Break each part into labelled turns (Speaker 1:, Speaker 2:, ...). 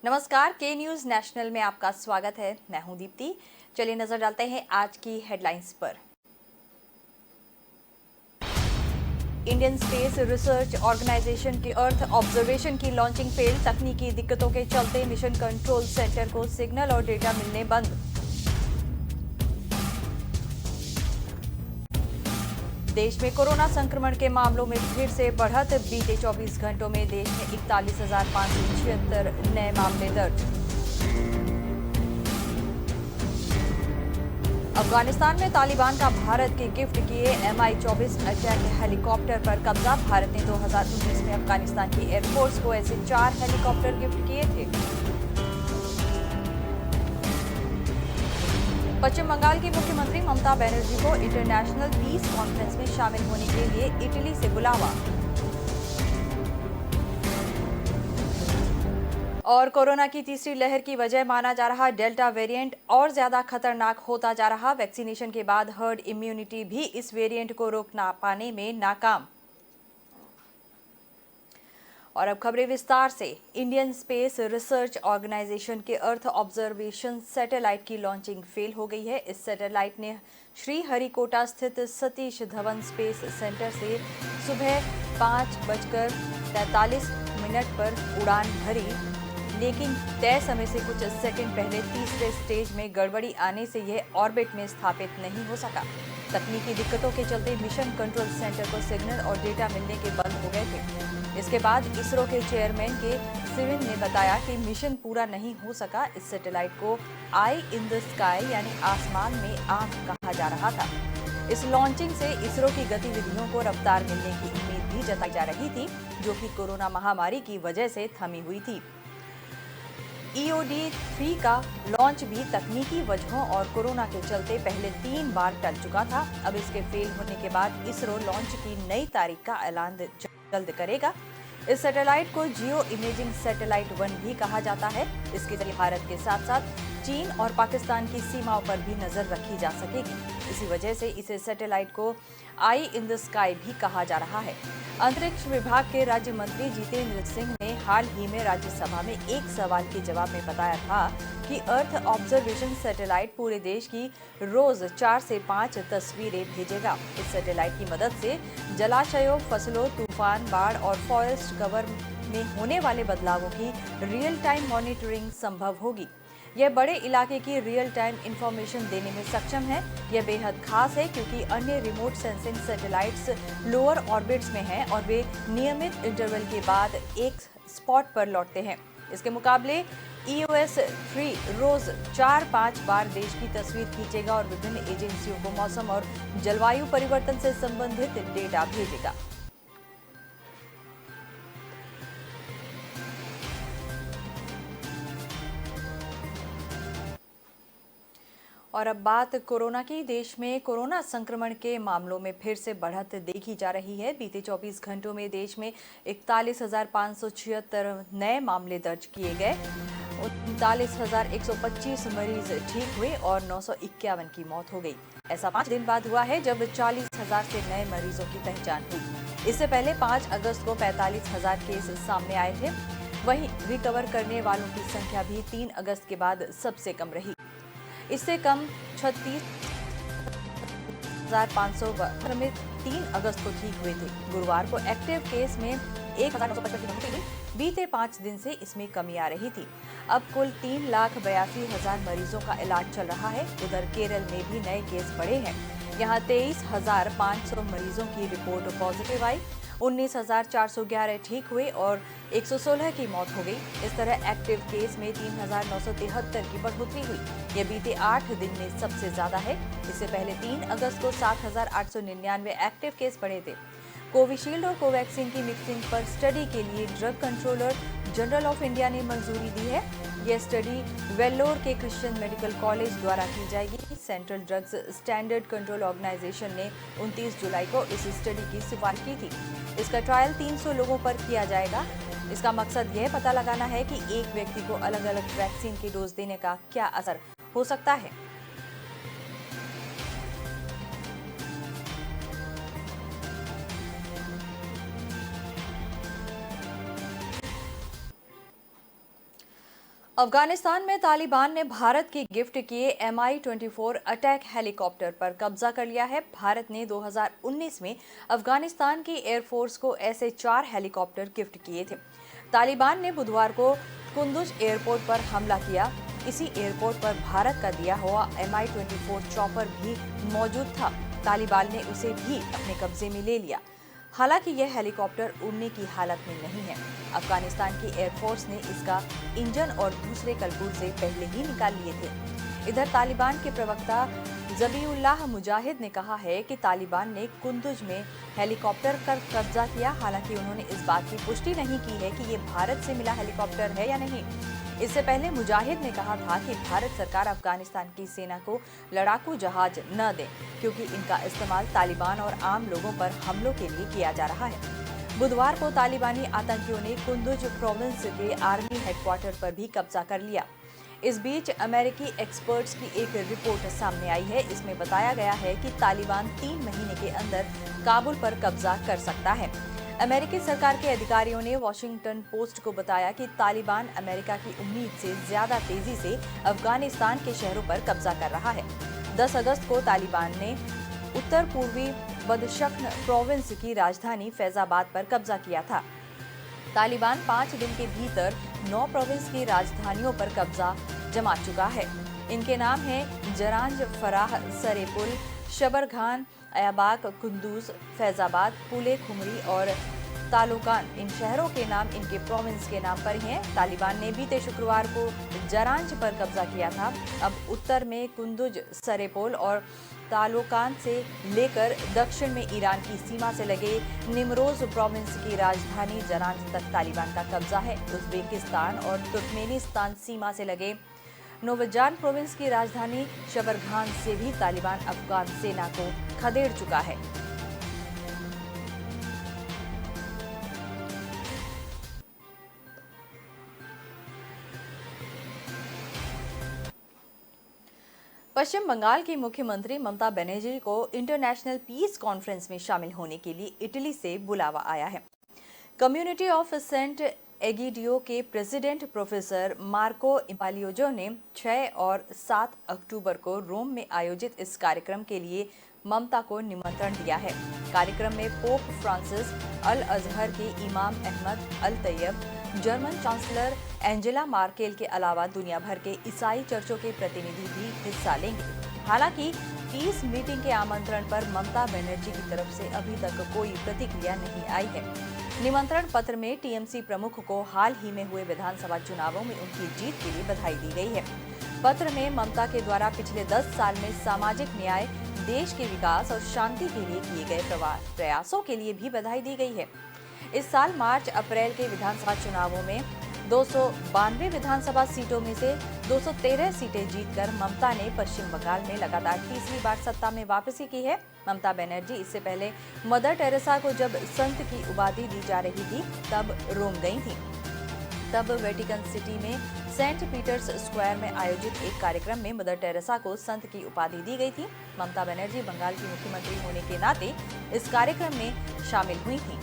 Speaker 1: नमस्कार, के news national में आपका स्वागत है। मैं हूं दीप्ति। चलिए नजर डालते हैं आज की हेडलाइंस पर। इंडियन स्पेस रिसर्च ऑर्गेनाइजेशन के अर्थ ऑब्जर्वेशन की लॉन्चिंग फेल। तकनीकी दिक्कतों के चलते मिशन कंट्रोल सेंटर को सिग्नल और डेटा मिलने बंद। देश में कोरोना संक्रमण के मामलों में फिर से बढ़त। बीते 24 घंटों में देश में 41,576 नए मामले दर्ज। अफगानिस्तान में तालिबान का भारत के गिफ्ट किए MI-24 अटैक हेलीकॉप्टर पर कब्जा। भारत ने 2019 में अफगानिस्तान की एयरफोर्स को ऐसे 4 हेलीकॉप्टर गिफ्ट किए थे। पश्चिम बंगाल की मुख्यमंत्री ममता बनर्जी को इंटरनेशनल पीस कॉन्फ्रेंस में शामिल होने के लिए इटली से बुलावा। और कोरोना की तीसरी लहर की वजह माना जा रहा डेल्टा वेरिएंट और ज्यादा खतरनाक होता जा रहा। वैक्सीनेशन के बाद हर्ड इम्यूनिटी भी इस वेरिएंट को रोक ना पाने में नाकाम। और अब खबरें विस्तार से। इंडियन स्पेस रिसर्च ऑर्गेनाइजेशन के अर्थ ऑब्जर्वेशन सैटेलाइट की लॉन्चिंग फेल हो गई है। इस सैटेलाइट ने श्रीहरिकोटा स्थित सतीश धवन स्पेस सेंटर से सुबह 5:43 पर उड़ान भरी, लेकिन तय समय से कुछ सेकंड पहले तीसरे स्टेज में गड़बड़ी आने से यह ऑर्बिट में स्थापित नहीं हो सका। तकनीकी दिक्कतों के चलते मिशन कंट्रोल सेंटर को सिग्नल और डेटा मिलने के बंद हो गए थे। इसके बाद इसरो के चेयरमैन के सिवन ने बताया कि मिशन पूरा नहीं हो सका। इस सैटेलाइट को आई इन द स्काई यानी आसमान में आंख कहा जा रहा था। इस लॉन्चिंग से इसरो की गतिविधियों को रफ्तार मिलने की उम्मीद भी जताई जा रही थी, जो कि कोरोना महामारी की वजह से थमी हुई थी। EOD-3 का लॉन्च भी तकनीकी वजहों और कोरोना के चलते पहले 3 बार टल चुका था। अब इसके फेल होने के बाद इसरो लॉन्च की नई तारीख का ऐलान जल्द करेगा। इस सैटेलाइट को जियो इमेजिंग सैटेलाइट 1 भी कहा जाता है। इसके जरिए भारत के साथ साथ चीन और पाकिस्तान की सीमाओं पर भी नजर रखी जा सकेगी। इसी वजह से इसे सैटेलाइट को आई इन द स्काई भी कहा जा रहा है। अंतरिक्ष विभाग के राज्य मंत्री जितेंद्र सिंह ने हाल ही में राज्यसभा में एक सवाल के जवाब में बताया था कि अर्थ ऑब्जर्वेशन सैटेलाइट पूरे देश की रोज 4 से 5 तस्वीरें भेजेगा। इस सैटेलाइट की मदद से जलाशयों, फसलों, तूफान, बाढ़ और फॉरेस्ट कवर में होने वाले बदलावों की रियल टाइम मॉनिटरिंग संभव होगी। यह बड़े इलाके की रियल टाइम इंफॉर्मेशन देने में सक्षम है। यह बेहद खास है क्योंकि अन्य remote sensing satellites lower orbits में हैं और वे नियमित इंटरवल के बाद एक स्पॉट पर लौटते हैं। इसके मुकाबले EOS-3 रोज 4-5 बार देश की तस्वीर खींचेगा और विभिन्न एजेंसियों को मौसम और जलवायु परिवर्तन से संबंधित डेटा भेजेगा। और अब बात कोरोना की। देश में कोरोना संक्रमण के मामलों में फिर से बढ़त देखी जा रही है। बीते 24 घंटों में देश में 41,576 नए मामले दर्ज किए गए। 39,125 मरीज ठीक हुए और 951 की मौत हो गई। ऐसा 5 दिन बाद हुआ है जब 40,000 से नए मरीजों की पहचान हुई। इससे पहले 5 अगस्त को 45,000 केस सामने आए थे। वहीं रिकवर करने वालों की संख्या भी 3 अगस्त के बाद सबसे कम रही। इससे कम 36,500 में 3 अगस्त को ठीक हुए थे। गुरुवार को एक्टिव केस में 1,955 की बढ़ोतरी हुई। बीते 5 दिन से इसमें कमी आ रही थी। अब कुल 3,82,000 मरीजों का इलाज चल रहा है। उधर केरल में भी नए केस बढ़े हैं। यहाँ 23,500 मरीजों की रिपोर्ट पॉजिटिव आई। 19,411 ठीक हुए और 116 की मौत हो गई। इस तरह एक्टिव केस में 3,973 की बढ़ोतरी हुई। यह बीते 8 दिन में सबसे ज्यादा है। इससे पहले 3 अगस्त को 7,899 एक्टिव केस बढ़े थे। कोविशील्ड और कोवैक्सीन की मिक्सिंग पर स्टडी के लिए drug controller general of India ने मंजूरी दी है। यह स्टडी वेल्लोर के क्रिश्चियन मेडिकल कॉलेज द्वारा की जाएगी। Central drugs standard control organisation ने 29 जुलाई को इस स्टडी की सिफारिश की थी। इसका ट्रायल 300 लोगों पर किया जाएगा। इसका मकसद यह पता लगाना है कि एक व्यक्ति को अलग अलग वैक्सीन की डोज देने का क्या असर हो सकता है। अफगानिस्तान में तालिबान ने भारत की गिफ्ट किए MI-24 अटैक हेलीकॉप्टर पर कब्जा कर लिया है। भारत ने 2019 में अफगानिस्तान की एयरफोर्स को ऐसे 4 हेलीकॉप्टर गिफ्ट किए थे। तालिबान ने बुधवार को कुंदुज एयरपोर्ट पर हमला किया। इसी एयरपोर्ट पर भारत का दिया हुआ MI-24 चॉपर भी मौजूद था। तालिबान ने उसे भी अपने कब्जे में ले लिया। हालांकि यह हेलीकॉप्टर उड़ने की हालत में नहीं है। अफगानिस्तान की एयरफोर्स ने इसका इंजन और दूसरे कलपुर्जे पहले ही निकाल लिए थे। इधर तालिबान के प्रवक्ता ज़बीउल्लाह मुजाहिद ने कहा है कि तालिबान ने कुंदुज में हेलीकॉप्टर पर कब्जा किया। हालांकि उन्होंने इस बात की पुष्टि नहीं की है कि ये भारत से मिला हेलीकॉप्टर है या नहीं। इससे पहले मुजाहिद ने कहा था कि भारत सरकार अफगानिस्तान की सेना को लड़ाकू जहाज न दे, क्योंकि इनका इस्तेमाल तालिबान और आम लोगों पर हमलों के लिए किया जा रहा है। बुधवार को तालिबानी आतंकियों ने कुंदुज प्रोविंस के आर्मी हेडक्वार्टर पर भी कब्जा कर लिया। इस बीच अमेरिकी एक्सपर्ट्स की एक रिपोर्ट सामने आई है। इसमें बताया गया है कि तालिबान 3 महीने के अंदर काबुल पर कब्जा कर सकता है। अमेरिकी सरकार के अधिकारियों ने वॉशिंगटन पोस्ट को बताया कि तालिबान अमेरिका की उम्मीद से ज्यादा तेजी से अफगानिस्तान के शहरों पर कब्जा कर रहा है। 10 अगस्त को तालिबान ने उत्तर पूर्वी बदशक्न प्रोविंस की राजधानी फैजाबाद पर कब्जा किया था। तालिबान 5 दिन के भीतर 9 प्रोविंस की राजधानियों पर कब्जा जमा चुका है। इनके नाम हैं जरांज, फराह, सरेपुल, शबरघान, अयाबाक, कुंदूज, फैजाबाद, पुले, खुमरी और तालुकान। इन शहरों के नाम इनके प्रोविंस के नाम पर हैं। तालिबान ने बीते शुक्रवार को जरांज पर कब्जा किया था। अब उत्तर में कुंदुज, सरेपोल और तालुकान से लेकर दक्षिण में ईरान की सीमा से लगे निमरोज प्रोविंस की राजधानी जरांज तक तालिबान का कब्जा है। उज्बेकिस्तान और तुर्कमेनिस्तान सीमा से लगे नोवजान प्रोविंस की राजधानी शबरघान से भी तालिबान अफगान सेना को खदेड़ चुका है। पश्चिम बंगाल की मुख्यमंत्री ममता बनर्जी को इंटरनेशनल पीस कॉन्फ्रेंस में शामिल होने के लिए इटली से बुलावा आया है। कम्युनिटी ऑफ सेंट एगिडियो के प्रेसिडेंट प्रोफेसर मार्को इम्पालियोजो ने 6 और 7 अक्टूबर को रोम में आयोजित इस कार्यक्रम के लिए ममता को निमंत्रण दिया है। कार्यक्रम में पोप फ्रांसिस, अल अजहर के इमाम Ahmed Al Tayeb, German chancellor Angela Merkel के अलावा दुनिया भर के ईसाई चर्चों के प्रतिनिधि भी हिस्सा लेंगे। हालांकि पीस मीटिंग के आमंत्रण पर ममता बनर्जी की तरफ से अभी तक कोई प्रतिक्रिया नहीं आई है। निमंत्रण पत्र में टीएमसी प्रमुख को हाल ही में हुए विधानसभा चुनावों में उनकी जीत के लिए बधाई दी गई है। पत्र में ममता के द्वारा पिछले 10 साल में सामाजिक न्याय, देश के विकास और शांति के लिए किए गए प्रयासों के लिए भी बधाई दी गई है। इस साल मार्च अप्रैल के विधानसभा चुनावों में 292 विधानसभा सीटों में से 213 सीटें जीतकर ममता ने पश्चिम बंगाल में लगातार तीसरी बार सत्ता में वापसी की है। ममता बनर्जी इससे पहले मदर टेरेसा को जब संत की उपाधि दी जा रही थी तब रोम गई थी। तब वेटिकन सिटी में सेंट पीटर्स स्क्वायर में आयोजित एक कार्यक्रम में मदर टेरेसा को संत की उपाधि दी गई थी। ममता बनर्जी बंगाल की मुख्यमंत्री होने के नाते इस कार्यक्रम में शामिल हुई थी।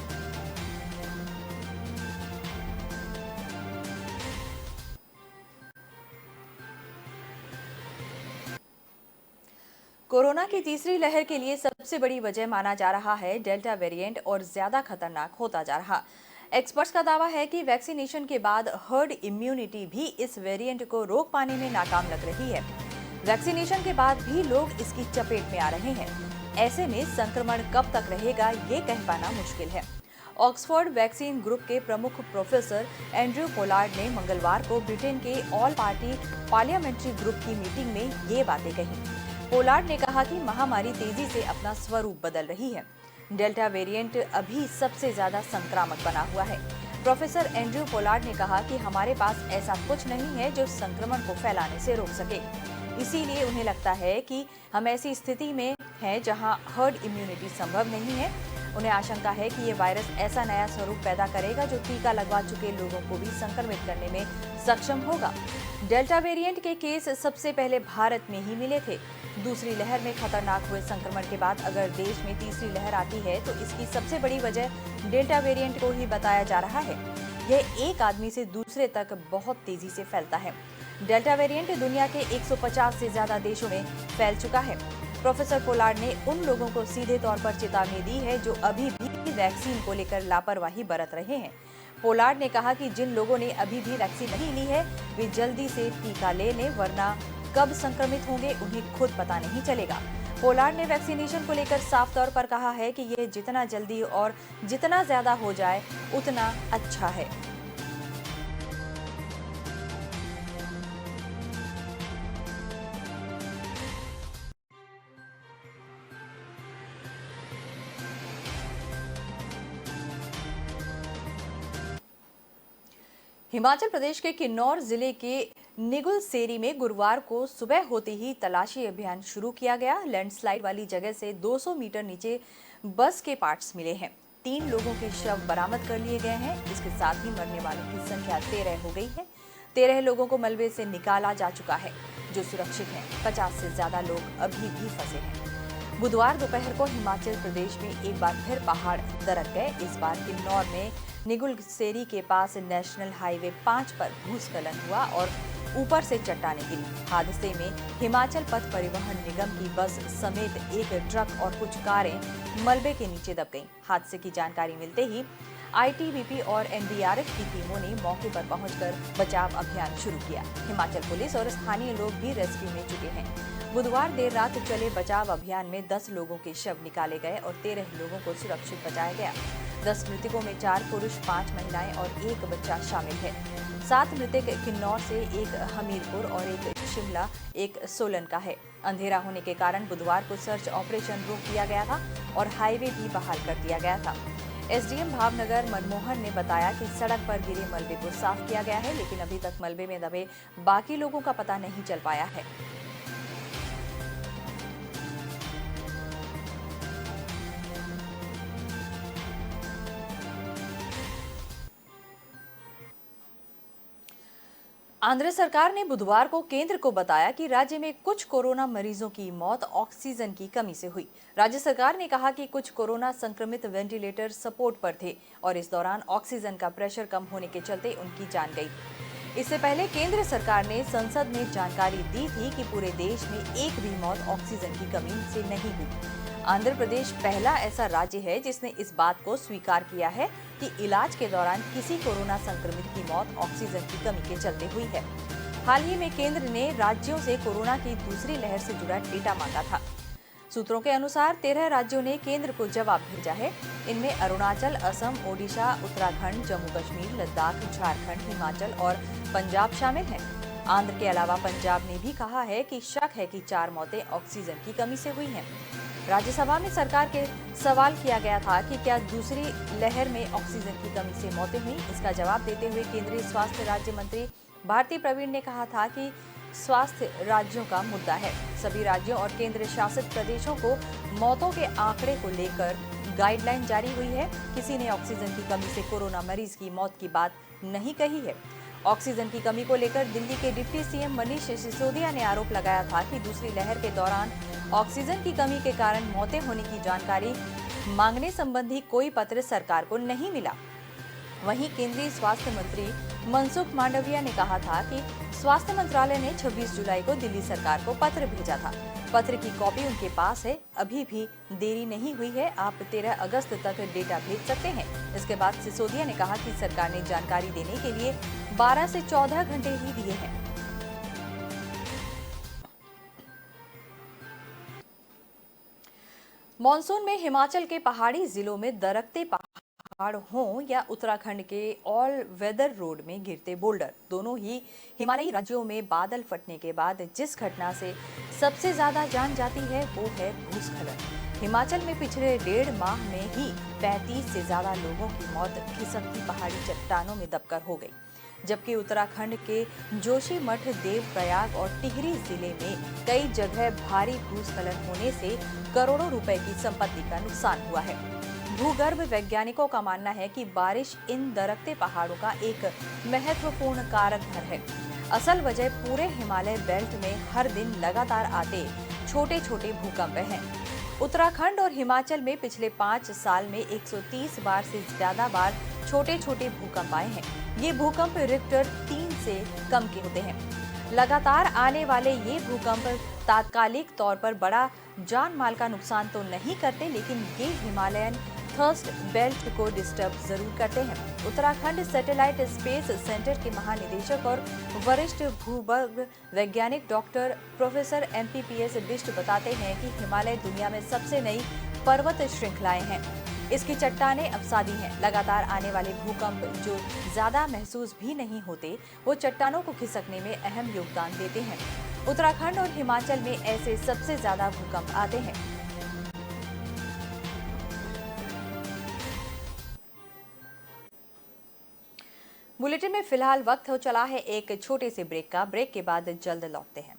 Speaker 1: कोरोना की तीसरी लहर के लिए सबसे बड़ी वजह माना जा रहा है डेल्टा वेरिएंट और ज्यादा खतरनाक होता जा रहा। एक्सपर्ट्स का दावा है कि वैक्सीनेशन के बाद हर्ड इम्यूनिटी भी इस वेरिएंट को रोक पाने में नाकाम लग रही है। वैक्सीनेशन के बाद भी लोग इसकी चपेट में आ रहे हैं। ऐसे में संक्रमण कब तक रहेगा ये कह पाना मुश्किल है। ऑक्सफोर्ड वैक्सीन ग्रुप के प्रमुख प्रोफेसर एंड्रयू पोलार्ड ने मंगलवार को ब्रिटेन के ऑल पार्टी पार्लियामेंट्री ग्रुप की मीटिंग में ये बातें कही। पोलार्ड ने कहा कि महामारी तेजी से अपना स्वरूप बदल रही है। डेल्टा वेरिएंट अभी सबसे ज्यादा संक्रामक बना हुआ है। प्रोफेसर एंड्रयू पोलार्ड ने कहा कि हमारे पास ऐसा कुछ नहीं है जो संक्रमण को फैलाने से रोक सके। इसीलिए उन्हें लगता है कि हम ऐसी स्थिति में हैं जहां हर्ड इम्यूनिटी संभव नहीं है। उन्हें आशंका है कि ये वायरस ऐसा नया स्वरूप पैदा करेगा जो टीका लगवा चुके लोगों को भी संक्रमित करने में सक्षम होगा। डेल्टा वेरिएंट के केस सबसे पहले भारत में ही मिले थे। दूसरी लहर में खतरनाक हुए संक्रमण के बाद अगर देश में तीसरी लहर आती है तो इसकी सबसे बड़ी वजह डेल्टा वेरिएंट को ही बताया जा रहा है। यह एक आदमी से दूसरे तक बहुत तेजी से फैलता है। डेल्टा वेरिएंट दुनिया के 150 से ज्यादा देशों में फैल चुका है। प्रोफेसर पोलार्ड ने उन लोगों को सीधे तौर पर चेतावनी दी है जो अभी भी वैक्सीन को लेकर लापरवाही बरत रहे हैं। पोलार्ड ने कहा कि जिन लोगों ने अभी भी वैक्सीन नहीं ली है वे जल्दी से टीका ले लें, वरना कब संक्रमित होंगे उन्हें खुद पता नहीं चलेगा। पोलार्ड ने वैक्सीनेशन को लेकर साफ तौर पर कहा है कि यह जितना जल्दी और जितना ज्यादा हो जाए उतना अच्छा है। हिमाचल प्रदेश के किन्नौर जिले के निगुल सेरी में गुरुवार को सुबह होते ही तलाशी अभियान शुरू किया गया। लैंडस्लाइड वाली जगह से 200 मीटर नीचे बस के पार्ट्स मिले हैं। 3 लोगों के शव बरामद कर लिए गए हैं। इसके साथ ही मरने वालों की संख्या 13 हो गई है। 13 लोगों को मलबे से निकाला जा चुका है जो सुरक्षित हैं। 50 से ज्यादा लोग अभी भी फंसे हैं। बुधवार दोपहर को हिमाचल प्रदेश में एक बार फिर पहाड़ दरक गए। इस बार किन्नौर में निगुल सेरी के पास नेशनल हाईवे 5 पर भूस्खलन हुआ और ऊपर से चट्टानें गिरी। हादसे में हिमाचल पथ परिवहन निगम की बस समेत एक ट्रक और कुछ कारें मलबे के नीचे दब गईं। हादसे की जानकारी मिलते ही आईटीबीपी और एनडीआरएफ की टीमों ने मौके पर पहुंचकर बचाव अभियान शुरू किया। हिमाचल पुलिस और स्थानीय लोग भी रेस्क्यू में जुटे हैं। बुधवार देर रात चले बचाव अभियान में 10 लोगों के शव निकाले गए और 13 लोगों को सुरक्षित बचाया गया। 10 मृतकों में 4 पुरुष, 5 महिलाएं और 1 बच्चा शामिल है। 7 मृतक किन्नौर से, 1 हमीरपुर और 1 शिमला, 1 सोलन का है। अंधेरा होने के कारण बुधवार को सर्च ऑपरेशन रोक दिया गया था और हाईवे भी बहाल कर दिया गया था। एसडीएम भावनगर मनमोहन ने बताया कि सड़क पर गिरे मलबे को साफ किया गया है, लेकिन अभी तक मलबे में दबे बाकी लोगों का पता नहीं चल पाया है। आंध्र सरकार ने बुधवार को केंद्र को बताया कि राज्य में कुछ कोरोना मरीजों की मौत ऑक्सीजन की कमी से हुई। राज्य सरकार ने कहा कि कुछ कोरोना संक्रमित वेंटिलेटर सपोर्ट पर थे और इस दौरान ऑक्सीजन का प्रेशर कम होने के चलते उनकी जान गई। इससे पहले केंद्र सरकार ने संसद में जानकारी दी थी कि पूरे देश में एक भी मौत ऑक्सीजन की कमी से नहीं हुई। आंध्र प्रदेश पहला ऐसा राज्य है जिसने इस बात को स्वीकार किया है कि इलाज के दौरान किसी कोरोना संक्रमित की मौत ऑक्सीजन की कमी के चलते हुई है। हाल ही में केंद्र ने राज्यों से कोरोना की दूसरी लहर से जुड़ा डेटा मांगा था। सूत्रों के अनुसार 13 राज्यों ने केंद्र को जवाब भेजा है। इनमें अरुणाचल, असम, ओडिशा, उत्तराखंड, जम्मू कश्मीर, लद्दाख, झारखंड, हिमाचल और पंजाब शामिल हैं। आंध्र के अलावा पंजाब ने भी कहा है कि शक है कि 4 मौतें ऑक्सीजन की कमी से हुई हैं। राज्यसभा में सरकार के सवाल किया गया था कि क्या दूसरी लहर में ऑक्सीजन की कमी से मौतें हुई। इसका जवाब देते हुए केंद्रीय स्वास्थ्य राज्य मंत्री भारती प्रवीण ने कहा था कि स्वास्थ्य राज्यों का मुद्दा है। सभी राज्यों और केंद्र शासित प्रदेशों को मौतों के आंकड़े को लेकर गाइडलाइन जारी हुई है। किसी ने ऑक्सीजन की कमी से कोरोना मरीज की मौत की बात नहीं कही है। ऑक्सीजन की कमी को लेकर दिल्ली के डिप्टी सीएम मनीष सिसोदिया ने आरोप लगाया था कि दूसरी लहर के दौरान ऑक्सीजन की कमी के कारण मौतें होने की जानकारी मांगने संबंधी कोई पत्र सरकार को नहीं मिला। वहीं केंद्रीय स्वास्थ्य मंत्री मनसुख मांडविया ने कहा था कि स्वास्थ्य मंत्रालय ने 26 जुलाई को दिल्ली सरकार को पत्र भेजा था। पत्र की कॉपी उनके पास है। अभी भी देरी नहीं हुई है। आप 13 अगस्त तक डेटा भेज सकते हैं। इसके बाद सिसोदिया ने कहा कि सरकार ने जानकारी देने के लिए 12 से 14 घंटे ही दिए हैं। मॉनसून में हिमाचल के पहाड़ी जिलों में दरकते पहाड़ हों या उत्तराखंड के ऑल वेदर रोड में गिरते बोल्डर, दोनों ही हिमालयी राज्यों में बादल फटने के बाद जिस घटना से सबसे ज्यादा जान जाती है वो है भूस्खलन। हिमाचल में पिछले 1.5 माह में ही 35 से ज्यादा लोगों की मौत खिसकती पहाड़ी चट्टानों में दबकर हो गई, जबकि उत्तराखंड के जोशीमठ, देवप्रयाग और टिहरी जिले में कई जगह भारी भूस्खलन होने से करोड़ों रुपए की संपत्ति का नुकसान हुआ है। भूगर्भ वैज्ञानिकों का मानना है कि बारिश इन दरकते पहाड़ों का एक महत्वपूर्ण कारक है। असल वजह पूरे हिमालय बेल्ट में हर दिन लगातार आते छोटे छोटे भूकंप हैं। उत्तराखंड और हिमाचल में पिछले 5 साल में 130 बार से ज्यादा बार छोटे छोटे भूकंप आए हैं। ये भूकंप रिक्टर 3 से कम के होते हैं। लगातार आने वाले ये भूकंप तात्कालिक तौर पर बड़ा जान माल का नुकसान तो नहीं करते, लेकिन ये हिमालयन थर्स्ट बेल्ट को डिस्टर्ब जरूर करते हैं। उत्तराखंड सैटेलाइट स्पेस सेंटर के महानिदेशक और वरिष्ठ भूगर्भ वैज्ञानिक डॉक्टर प्रोफेसर MPPS बिष्ट बताते हैं कि हिमालय दुनिया में सबसे नई पर्वत श्रृंखलाएं हैं। इसकी चट्टानें अवसादी हैं। लगातार आने वाले भूकंप जो ज्यादा महसूस भी नहीं होते, वो चट्टानों को खिसकने में अहम योगदान देते हैं। उत्तराखंड और हिमाचल में ऐसे सबसे ज्यादा भूकंप आते हैं। बुलेटिन में फिलहाल वक्त हो चला है एक छोटे से ब्रेक का। ब्रेक के बाद जल्द लौटते हैं।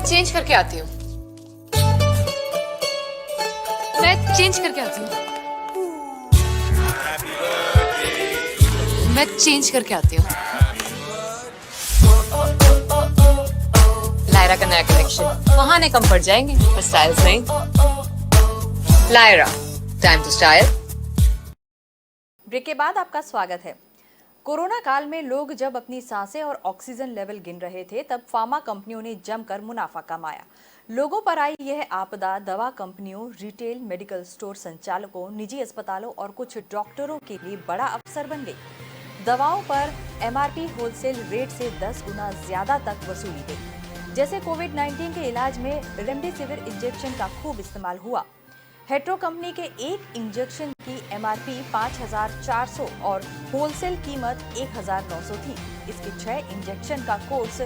Speaker 2: चेंज करके आती हूँ। मैं चेंज करके आती हूँ। मैं चेंज करके आती हूँ। लायरा का नया कलेक्शन, बहाने कम पड़ जाएंगे पर स्टाइल्स नहीं। Lyra, time to style.
Speaker 1: Break के बाद आपका स्वागत है। कोरोना काल में लोग जब अपनी सांसें और ऑक्सीजन लेवल गिन रहे थे, तब फार्मा कंपनियों ने जमकर मुनाफा कमाया। लोगों पर आई यह आपदा दवा कंपनियों, रिटेल मेडिकल स्टोर संचालकों, निजी अस्पतालों और कुछ डॉक्टरों के लिए बड़ा अवसर बन गई। दवाओं पर MRP होलसेल रेट से 10 गुना ज्यादा तक वसूली गई। जैसे कोविड-19 के इलाज में रेमडेसिविर इंजेक्शन का खूब इस्तेमाल हुआ। हेट्रो कंपनी के एक इंजेक्शन की MRP 5,400 और होलसेल कीमत 1,900 थी। इसके 6 इंजेक्शन का कोर्स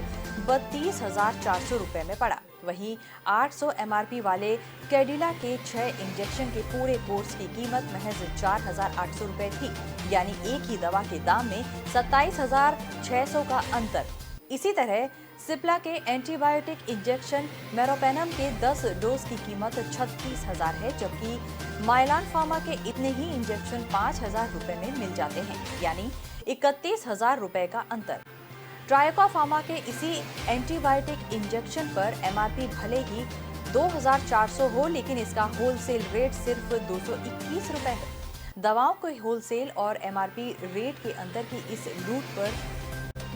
Speaker 1: 32,400 रुपए में पड़ा। वहीं 800 MRP वाले कैडिला के 6 इंजेक्शन के पूरे कोर्स की कीमत महज 4,800 रुपए थी। यानी एक ही दवा के दाम में 27,600 का अंतर। इसी तरह सिप्ला के एंटीबायोटिक इंजेक्शन मेरोपेनम के 10 डोज की कीमत 36,000 है, जबकि माइलान फार्मा के इतने ही इंजेक्शन 5,000 रुपए में मिल जाते हैं, यानी 31,000 रुपए का अंतर। ट्रायोका फार्मा के इसी एंटीबायोटिक इंजेक्शन पर MRP भले ही 2,400 हो, लेकिन इसका होलसेल रेट सिर्फ 221 रुपए है। दवाओं के होलसेल और MRP रेट के अंतर की इस लूट पर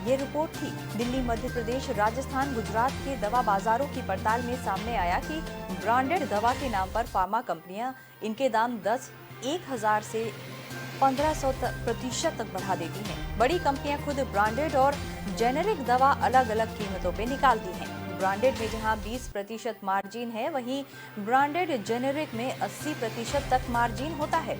Speaker 1: ये रिपोर्ट थी। दिल्ली, मध्य प्रदेश, राजस्थान, गुजरात के दवा बाजारों की पड़ताल में सामने आया कि ब्रांडेड दवा के नाम पर फार्मा कंपनियां इनके दाम 1,000 से 1,500% तक बढ़ा देती हैं। बड़ी कंपनियां खुद ब्रांडेड और जेनेरिक दवा अलग अलग कीमतों पे निकालती हैं। ब्रांडेड में जहां 20% मार्जिन है, वहीं ब्रांडेड जेनेरिक में 80% तक मार्जिन होता है।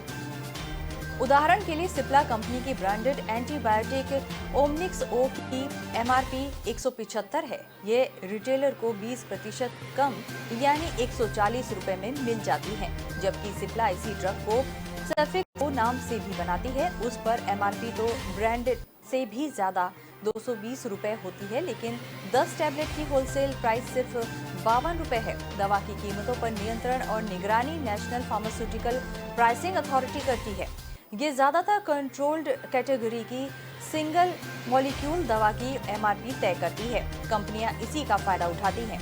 Speaker 1: उदाहरण के लिए सिप्ला कंपनी की ब्रांडेड एंटीबायोटिक ओमनिक्स ओ की MRP 175 है। ये रिटेलर को 20% कम यानी 140 रुपए में मिल जाती है, जबकि सिप्ला इसी ड्रग को सफिक्स नाम से भी बनाती है। उस पर MRP तो ब्रांडेड से भी ज्यादा 220 रुपए होती है, लेकिन 10 टैबलेट की होलसेल प्राइस सिर्फ 52 रुपए है। दवा की कीमतों पर नियंत्रण और निगरानी नेशनल फार्मास्यूटिकल प्राइसिंग अथॉरिटी करती है। ये ज्यादातर कंट्रोल्ड कैटेगरी की सिंगल मॉलिक्यूल दवा की MRP तय करती है। कंपनियां इसी का फायदा उठाती हैं।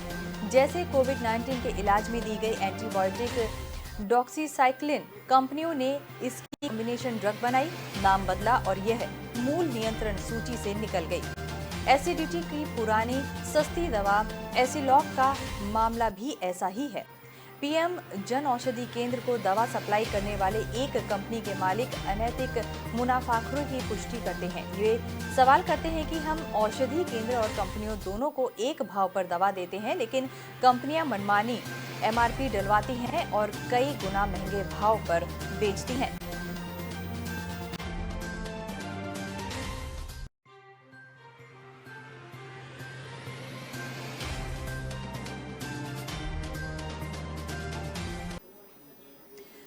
Speaker 1: जैसे कोविड-19 के इलाज में दी गई एंटीबायोटिक डॉक्सीसाइक्लिन, कंपनियों ने इसकी कॉम्बिनेशन ड्रग बनाई, नाम बदला और यह मूल नियंत्रण सूची से निकल गई। एसिडिटी की पुरानी सस्ती दवा एसिलॉक का मामला भी ऐसा ही है। PM जन औषधि केंद्र को दवा सप्लाई करने वाले एक कंपनी के मालिक अनैतिक मुनाफाखोरी की पुष्टि करते हैं। वे सवाल करते हैं कि हम औषधि केंद्र और कंपनियों दोनों को एक भाव पर दवा देते हैं, लेकिन कंपनियां मनमानी MRP डलवाती हैं और कई गुना महंगे भाव पर बेचती हैं।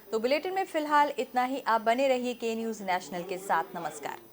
Speaker 1: तो बुलेटिन में फिलहाल इतना ही। आप बने रहिए के न्यूज़ नेशनल के साथ। नमस्कार।